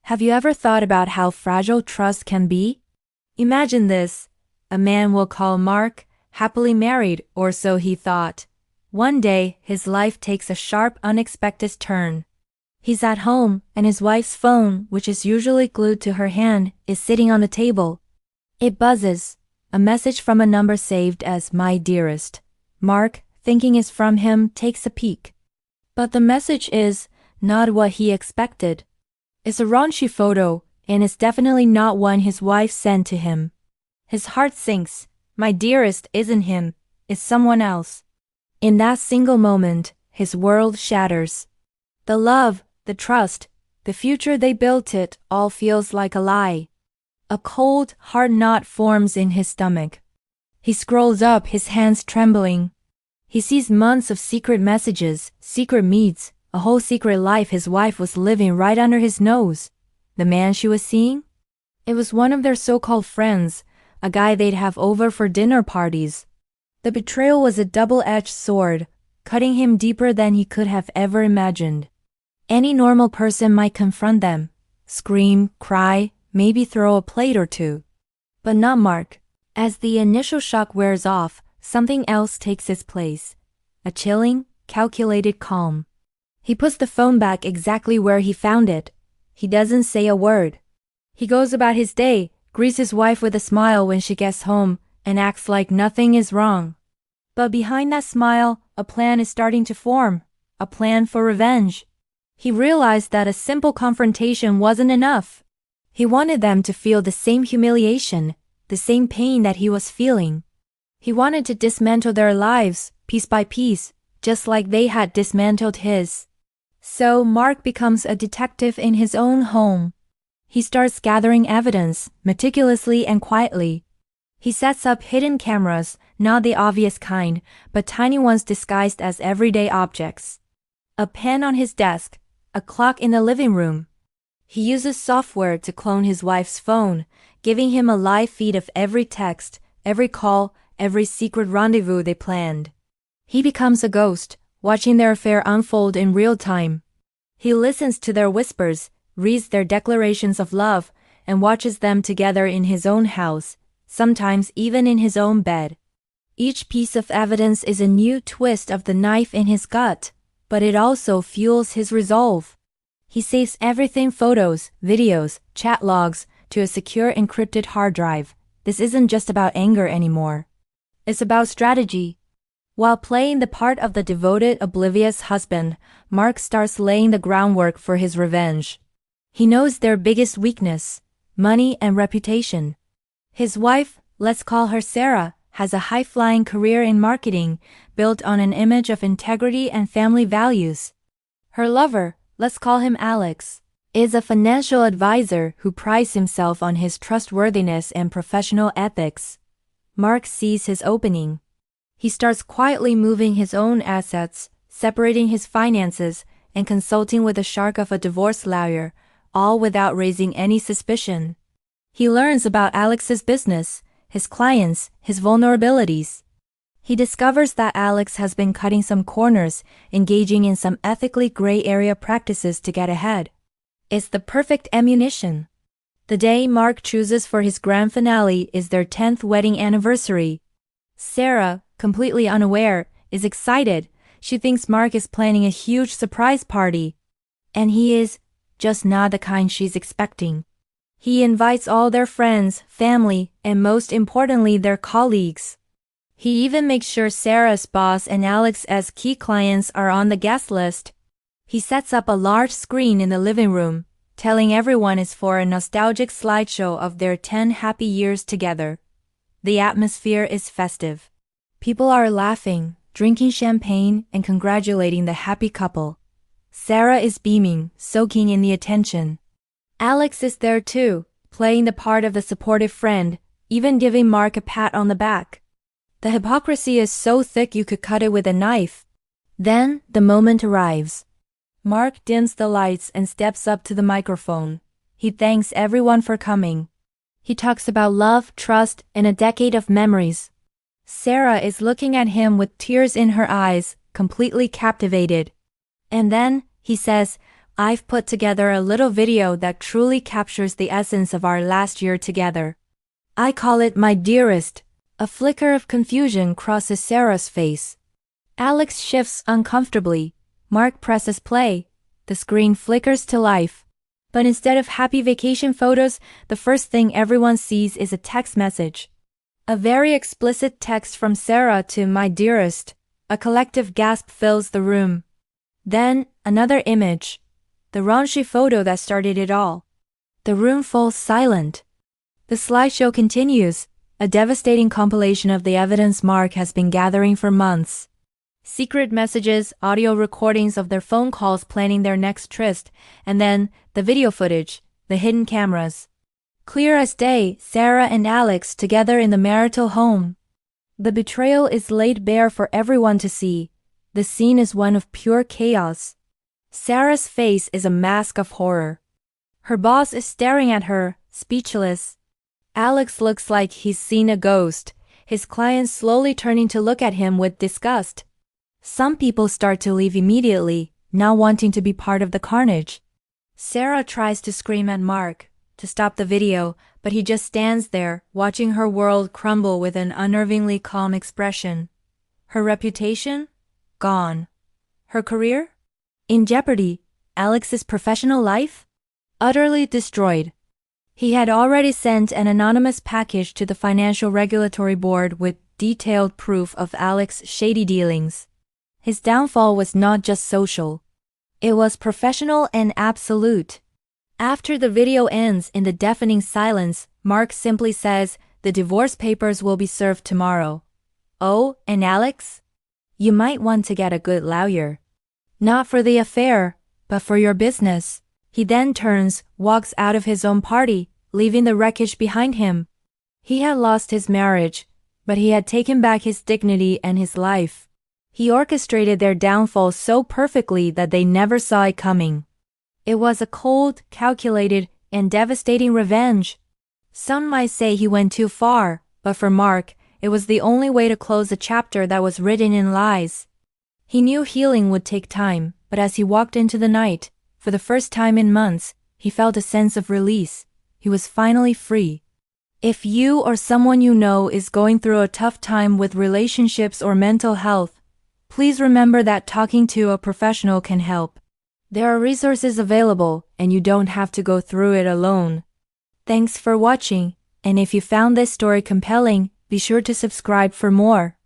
Have you ever thought about how fragile trust can be? Imagine this. A man will call Mark, happily married, or so he thought. One day, his life takes a sharp, unexpected turn. He's at home, and his wife's phone, which is usually glued to her hand, is sitting on the table. It buzzes. A message from a number saved as "My Dearest." Mark, thinking it's from him, takes a peek. But the message is not what he expected. It's a raunchy photo, and it's definitely not one his wife sent to him. His heart sinks. My Dearest isn't him, it's someone else. In that single moment, his world shatters. The love, the trust, the future they built, it all feels like a lie. A cold, hard knot forms in his stomach. He scrolls up, his hands trembling. He sees months of secret messages, secret meets, a whole secret life his wife was living right under his nose. The man she was seeing? It was one of their so-called friends, a guy they'd have over for dinner parties. The betrayal was a double-edged sword, cutting him deeper than he could have ever imagined. Any normal person might confront them, scream, cry, maybe throw a plate or two. But not Mark. As the initial shock wears off, something else takes its place. A chilling, calculated calm. He puts the phone back exactly where he found it. He doesn't say a word. He goes about his day, greets his wife with a smile when she gets home, and acts like nothing is wrong. But behind that smile, a plan is starting to form. A plan for revenge. He realized that a simple confrontation wasn't enough. He wanted them to feel the same humiliation, the same pain that he was feeling. He wanted to dismantle their lives, piece by piece, just like they had dismantled his. So Mark becomes a detective in his own home. He starts gathering evidence, meticulously and quietly. He sets up hidden cameras, not the obvious kind, but tiny ones disguised as everyday objects. A pen on his desk, a clock in the living room. He uses software to clone his wife's phone, giving him a live feed of every text, every call, every secret rendezvous they planned. He becomes a ghost, watching their affair unfold in real time. He listens to their whispers, reads their declarations of love, and watches them together in his own house, sometimes even in his own bed. Each piece of evidence is a new twist of the knife in his gut, but it also fuels his resolve. He saves everything, photos, videos, chat logs, to a secure encrypted hard drive. This isn't just about anger anymore. It's about strategy. While playing the part of the devoted, oblivious husband, Mark starts laying the groundwork for his revenge. He knows their biggest weakness: money and reputation. His wife, let's call her Sarah, has a high-flying career in marketing, built on an image of integrity and family values. Her lover, let's call him Alex, is a financial advisor who prides himself on his trustworthiness and professional ethics. Mark sees his opening. He starts quietly moving his own assets, separating his finances, and consulting with the shark of a divorce lawyer, all without raising any suspicion. He learns about Alex's business, his clients, his vulnerabilities. He discovers that Alex has been cutting some corners, engaging in some ethically gray area practices to get ahead. It's the perfect ammunition. The day Mark chooses for his grand finale is their 10th wedding anniversary. Sarah, completely unaware, is excited. She thinks Mark is planning a huge surprise party. And he is, just not the kind she's expecting. He invites all their friends, family, and most importantly their colleagues. He even makes sure Sarah's boss and Alex's key clients are on the guest list. He sets up a large screen in the living room, telling everyone it's for a nostalgic slideshow of their 10 happy years together. The atmosphere is festive. People are laughing, drinking champagne, and congratulating the happy couple. Sarah is beaming, soaking in the attention. Alex is there too, playing the part of the supportive friend, even giving Mark a pat on the back. The hypocrisy is so thick you could cut it with a knife. Then, the moment arrives. Mark dims the lights and steps up to the microphone. He thanks everyone for coming. He talks about love, trust, and a decade of memories. Sarah is looking at him with tears in her eyes, completely captivated. And then, he says, I've put together a little video that truly captures the essence of our last year together. I call it my dearest. A flicker of confusion crosses Sarah's face. Alex shifts uncomfortably. Mark presses play. The screen flickers to life. But instead of happy vacation photos, the first thing everyone sees is a text message. A very explicit text from Sarah to my dearest. A collective gasp fills the room. Then, another image. The raunchy photo that started it all. The room falls silent. The slideshow continues, a devastating compilation of the evidence Mark has been gathering for months. Secret messages, audio recordings of their phone calls planning their next tryst, and then, the video footage, the hidden cameras. Clear as day, Sarah and Alex together in the marital home. The betrayal is laid bare for everyone to see. The scene is one of pure chaos. Sarah's face is a mask of horror. Her boss is staring at her, speechless. Alex looks like he's seen a ghost, his clients slowly turning to look at him with disgust. Some people start to leave immediately, not wanting to be part of the carnage. Sarah tries to scream at Mark to stop the video, but he just stands there, watching her world crumble with an unnervingly calm expression. Her reputation? Gone. Her career? In jeopardy. Alex's professional life? Utterly destroyed. He had already sent an anonymous package to the Financial Regulatory Board with detailed proof of Alex's shady dealings. His downfall was not just social. It was professional and absolute. After the video ends in the deafening silence, Mark simply says, "The divorce papers will be served tomorrow." Oh, and Alex? You might want to get a good lawyer. Not for the affair, but for your business. He then turns, walks out of his own party, leaving the wreckage behind him. He had lost his marriage, but he had taken back his dignity and his life. He orchestrated their downfall so perfectly that they never saw it coming. It was a cold, calculated, and devastating revenge. Some might say he went too far, but for Mark, it was the only way to close a chapter that was written in lies. He knew healing would take time, but as he walked into the night, for the first time in months, he felt a sense of release. He was finally free. If you or someone you know is going through a tough time with relationships or mental health, please remember that talking to a professional can help. There are resources available, and you don't have to go through it alone. Thanks for watching, and if you found this story compelling, be sure to subscribe for more.